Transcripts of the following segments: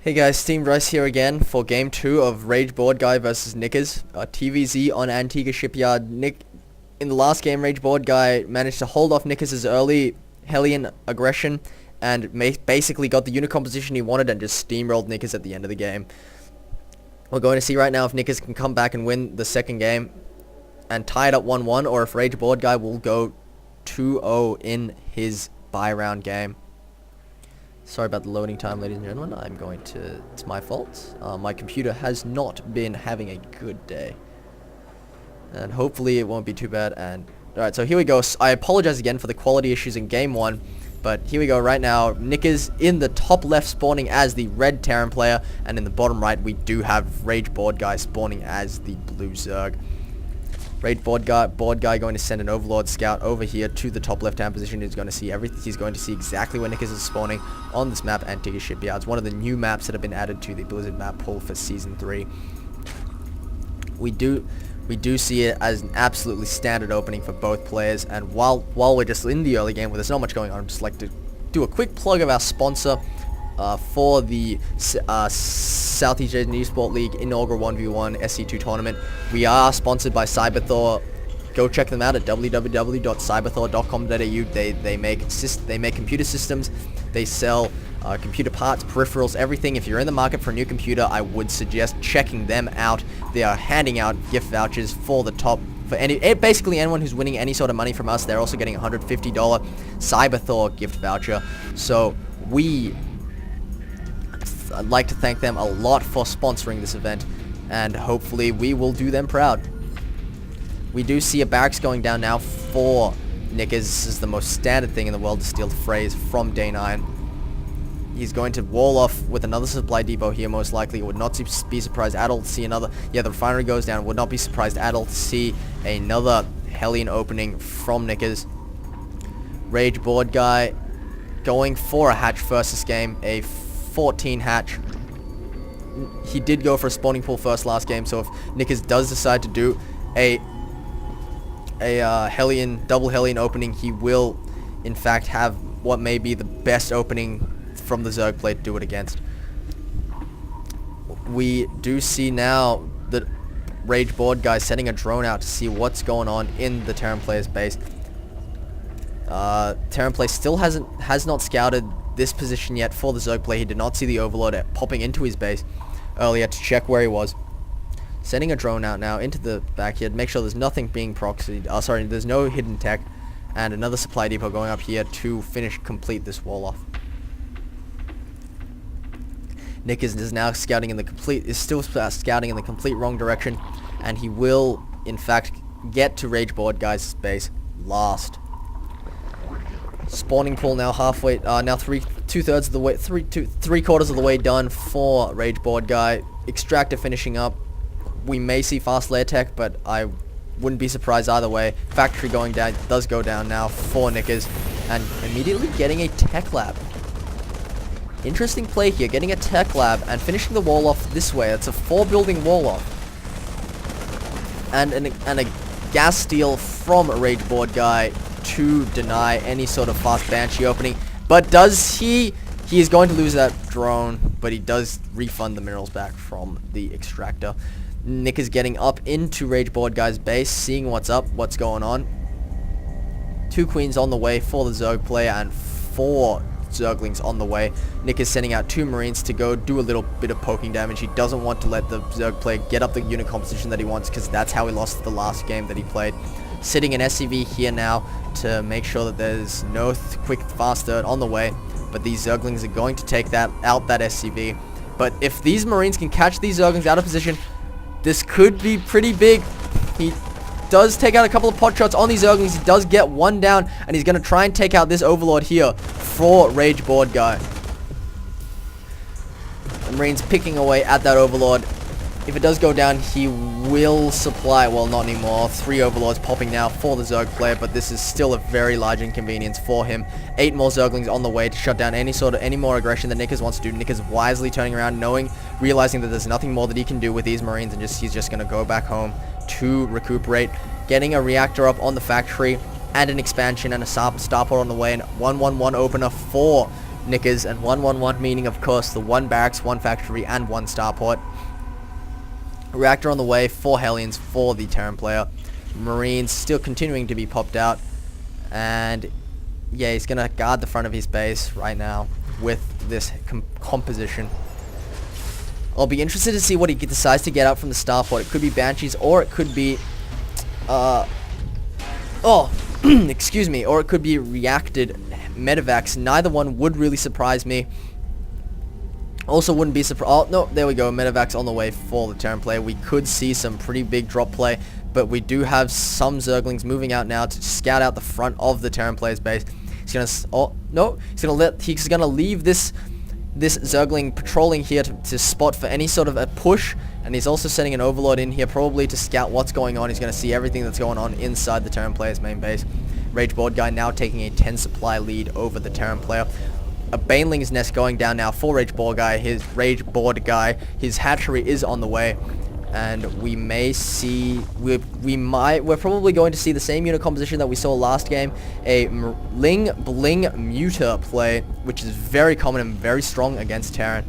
Hey guys, SteemDRIce here again for game 2 of RageBoredguy versus NikkeZ. TVZ on Antigua Shipyard. In the last game, RageBoredguy managed to hold off NikkeZ's early Hellion aggression and basically got the unit composition he wanted and just steamrolled NikkeZ at the end of the game. We're going to see right now if NikkeZ can come back and win the second game and tie it up 1-1, or if RageBoredguy will go 2-0 in his bye-round game. Sorry about the loading time, ladies and gentlemen. It's my fault. My computer has not been having a good day. And hopefully it won't be too bad. And alright, so here we go. I apologize again for the quality issues in game 1. But here we go right now. NikkeZ in the top left spawning as the red Terran player. And in the bottom right we do have RageBoredguy spawning as the blue Zerg. RageBoredguy going to send an Overlord scout over here to the top left-hand position. He's going to see everything. He's going to see exactly where NikkeZ is spawning on this map, Antigua Shipyard. It's one of the new maps that have been added to the Blizzard map pool for Season 3. We do see it as an absolutely standard opening for both players. And while we're just in the early game where there's not much going on, I'd just like to do a quick plug of our sponsor for the Southeast Asian Esport League inaugural 1v1 SC2 tournament. We are sponsored by Cyberthor. Go check them out at www.cyberthor.com.au. They make computer systems. They sell computer parts, peripherals, everything. If you're in the market for a new computer, I would suggest checking them out. They are handing out gift vouchers for the top. Basically anyone who's winning any sort of money from us, they're also getting a $150 Cyberthor gift voucher. So I'd like to thank them a lot for sponsoring this event, and hopefully we will do them proud. We do see a barracks going down now for NikkeZ. This is the most standard thing in the world to steal the phrase from day 9. He's going to wall off with another supply depot here, most likely. Would not be surprised at all to see another. Yeah, the refinery goes down. Would not be surprised at all to see another Hellion opening from NikkeZ. RageBoredguy going for a hatch first this game, a 14 hatch. He did go for a spawning pool first last game, so if NikkeZ does decide to do a Hellion, double Hellion opening, he will in fact have what may be the best opening from the Zerg play to do it against. We do see now that RageBoredguy sending a drone out to see what's going on in the Terran player's base. Terran play still has not scouted this position yet for the Zerg play. He did not see the Overlord popping into his base earlier to check where he was. Sending a drone out now into the backyard. Make sure there's nothing being proxied. There's no hidden tech. And another supply depot going up here to complete this wall off. NikkeZ is now scouting in the complete wrong direction, and he will in fact get to RageBoredguy's base last. Spawning pool now halfway, now three quarters of the way done for RageBoredguy. Extractor finishing up. We may see fast layer tech, but I wouldn't be surprised either way. Factory going down, does go down now for NikkeZ, and immediately getting a tech lab. Interesting play here, getting a tech lab and finishing the wall off this way. It's a 4-building wall off, and a gas steal from RageBoredguy to deny any sort of fast Banshee opening. But does he is going to lose that drone, but he does refund the minerals back from the extractor. NikkeZ getting up into RageBoredguy's base, seeing what's going on. 2 queens on the way for the Zerg player and 4 Zerglings on the way. NikkeZ sending out 2 Marines to go do a little bit of poking damage. He doesn't want to let the Zerg player get up the unit composition that he wants, because that's how he lost the last game that he played. Sitting an SCV here now to make sure that there's no quick fast third on the way, but these Zerglings are going to take that SCV. But if these Marines can catch these Zerglings out of position, this could be pretty big. He does take out a couple of pot shots on these Zerglings. He does get 1 down, and he's going to try and take out this Overlord here for RageBoredguy. The Marines picking away at that Overlord. If it does go down, he will supply, well, not anymore. 3 Overlords popping now for the Zerg player, but this is still a very large inconvenience for him. 8 more Zerglings on the way to shut down any more aggression that NikkeZ wants to do. NikkeZ wisely turning around, realizing that there's nothing more that he can do with these Marines, and he's just going to go back home to recuperate. Getting a reactor up on the factory, and an expansion and a starport on the way, and 1-1-1 opener for NikkeZ, and 111 meaning, of course, the 1 barracks, 1 factory, and 1 starport. Reactor on the way, 4 Hellions for the Terran player. Marines still continuing to be popped out. And yeah, he's going to guard the front of his base right now with this composition. I'll be interested to see what he decides to get out from the starport. It could be Banshees, or it could be excuse me, or it could be reacted medevacs. Neither one would really surprise me. Also wouldn't be surprised. Oh, no, there we go. Medevacs on the way for the Terran player. We could see some pretty big drop play, but we do have some Zerglings moving out now to scout out the front of the Terran player's base. He's gonna, oh no, he's gonna leave this Zergling patrolling here to spot for any sort of a push, and he's also sending an Overlord in here probably to scout what's going on. He's gonna see everything that's going on inside the Terran player's main base. RageBoredguy now taking a 10 supply lead over the Terran player. A Baneling's nest going down now for RageBoredguy. His hatchery is on the way, and we may see, we're probably going to see the same unit composition that we saw last game, a Ling Bling Muta play, which is very common and very strong against Terran.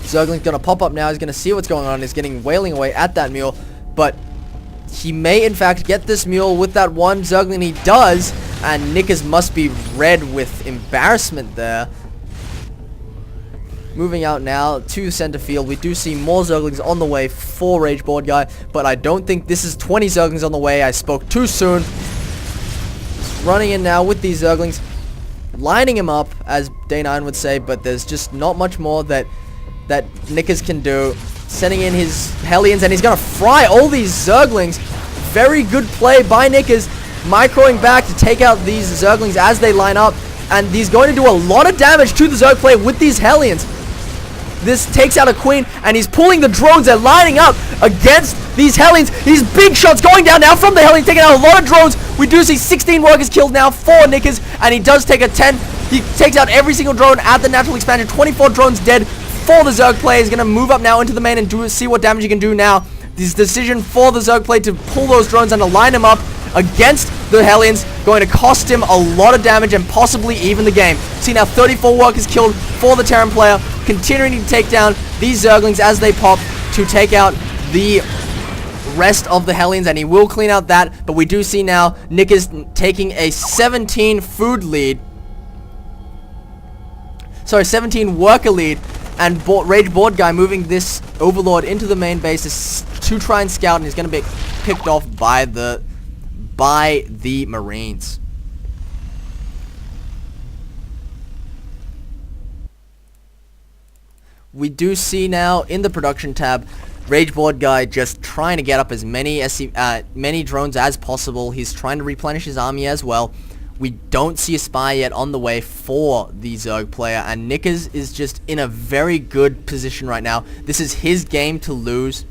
Zergling's gonna pop up now. He's gonna see what's going on. He's getting wailing away at that mule, but he may in fact get this mule with that one Zergling. He does. And NikkeZ must be red with embarrassment there. Moving out now to center field. We do see more Zerglings on the way for RageBoredguy, but I don't think this is 20 Zerglings on the way. I spoke too soon. Just running in now with these Zerglings, lining him up, as Day9 would say, but there's just not much more that NikkeZ can do. Sending in his Hellions, and he's gonna fry all these Zerglings. Very good play by NikkeZ. Microing back to take out these Zerglings as they line up, and he's going to do a lot of damage to the Zerg player with these Hellions. This takes out a Queen, and he's pulling the drones. They're lining up against these Hellions. These big shots going down now from the Hellions, taking out a lot of drones. We do see 16 workers killed now for NikkeZ, and he does take a 10. He takes out every single drone at the natural expansion. 24 drones dead for the Zerg player. He's going to move up now into the main and see what damage he can do now. This decision for the Zerg player to pull those drones and to line him up against the Hellions, going to cost him a lot of damage and possibly even the game. See now 34 workers killed for the Terran player, continuing to take down these Zerglings as they pop to take out the rest of the Hellions, and he will clean out that, but we do see now NikkeZ taking a 17 food lead. Sorry, 17 worker lead, and RageBoredguy moving this Overlord into the main base to try and scout, and he's going to be picked off by the Marines. We do see now in the production tab RageBoredguy just trying to get up as many drones as possible. He's trying to replenish his army as well. We don't see a spy yet on the way for the Zerg player, and NikkeZ is just in a very good position right now. This is his game to lose.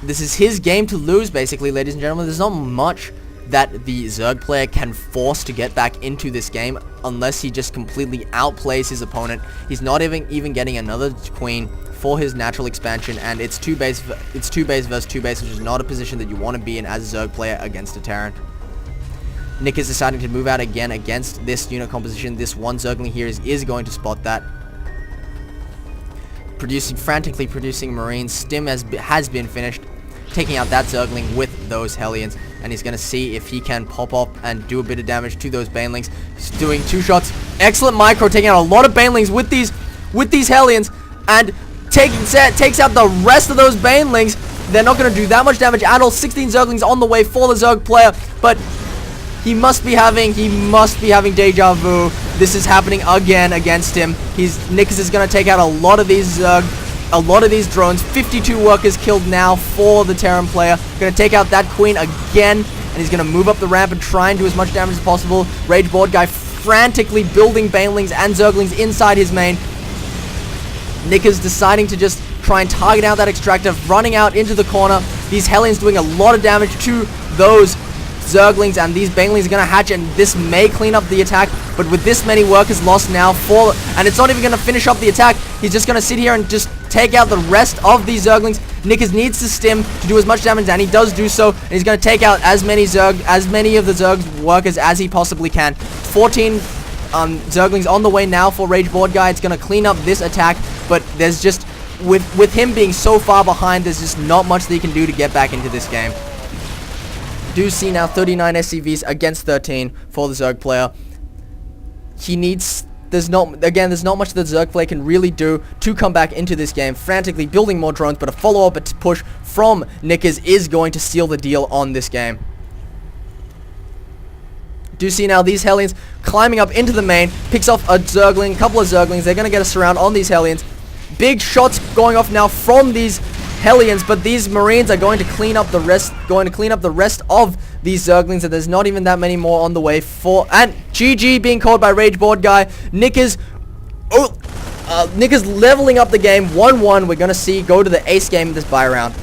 This is his game to lose, basically, ladies and gentlemen. There's not much that the Zerg player can force to get back into this game unless he just completely outplays his opponent. He's not even getting another queen for his natural expansion, and it's 2 base versus 2 base, which is not a position that you want to be in as a Zerg player against a Terran. NikkeZ deciding to move out again against this unit composition. This one Zergling here is going to spot that. Frantically producing Marines. Stim has been finished, taking out that Zergling with those Hellions, and he's going to see if he can pop up and do a bit of damage to those Banelings. He's doing 2 shots. Excellent micro, taking out a lot of Banelings with these Hellions, and takes out the rest of those Banelings. They're not going to do that much damage at all. 16 Zerglings on the way for the Zerg player, but he must be having deja vu. This is happening again against him. NikkeZ is going to take out a lot of these drones. 52 workers killed now for the Terran player. Going to take out that queen again, and he's going to move up the ramp and try and do as much damage as possible. RageBoredguy frantically building Banelings and Zerglings inside his main. NikkeZ deciding to just try and target out that extractor, running out into the corner. These Hellions doing a lot of damage to those Zerglings, and these Banelings are going to hatch, and this may clean up the attack, but with this many workers lost now and it's not even going to finish up the attack. He's just going to sit here and just take out the rest of these Zerglings. NikkeZ needs to stim to do as much damage, and he does do so, and he's going to take out as many of the Zerg workers as he possibly can. 14 Zerglings on the way now for RageBoredguy. It's going to clean up this attack, but there's just, with him being so far behind, there's just not much that he can do to get back into this game. Do see now 39 SCVs against 13 for the Zerg player. He needs... There's not much that Zerg player can really do to come back into this game. Frantically building more drones, but a follow-up push from NikkeZ is going to seal the deal on this game. Do see now these Hellions climbing up into the main, picks off a Zergling, couple of Zerglings. They're going to get a surround on these Hellions. Big shots going off now from these Hellions, but these Marines are going to clean up the rest, of these Zerglings, and there's not even that many more on the way for, and GG being called by RageBoredguy. NikkeZ, NikkeZ leveling up the game, 1-1. We're going to see go to the ace game of this buy round.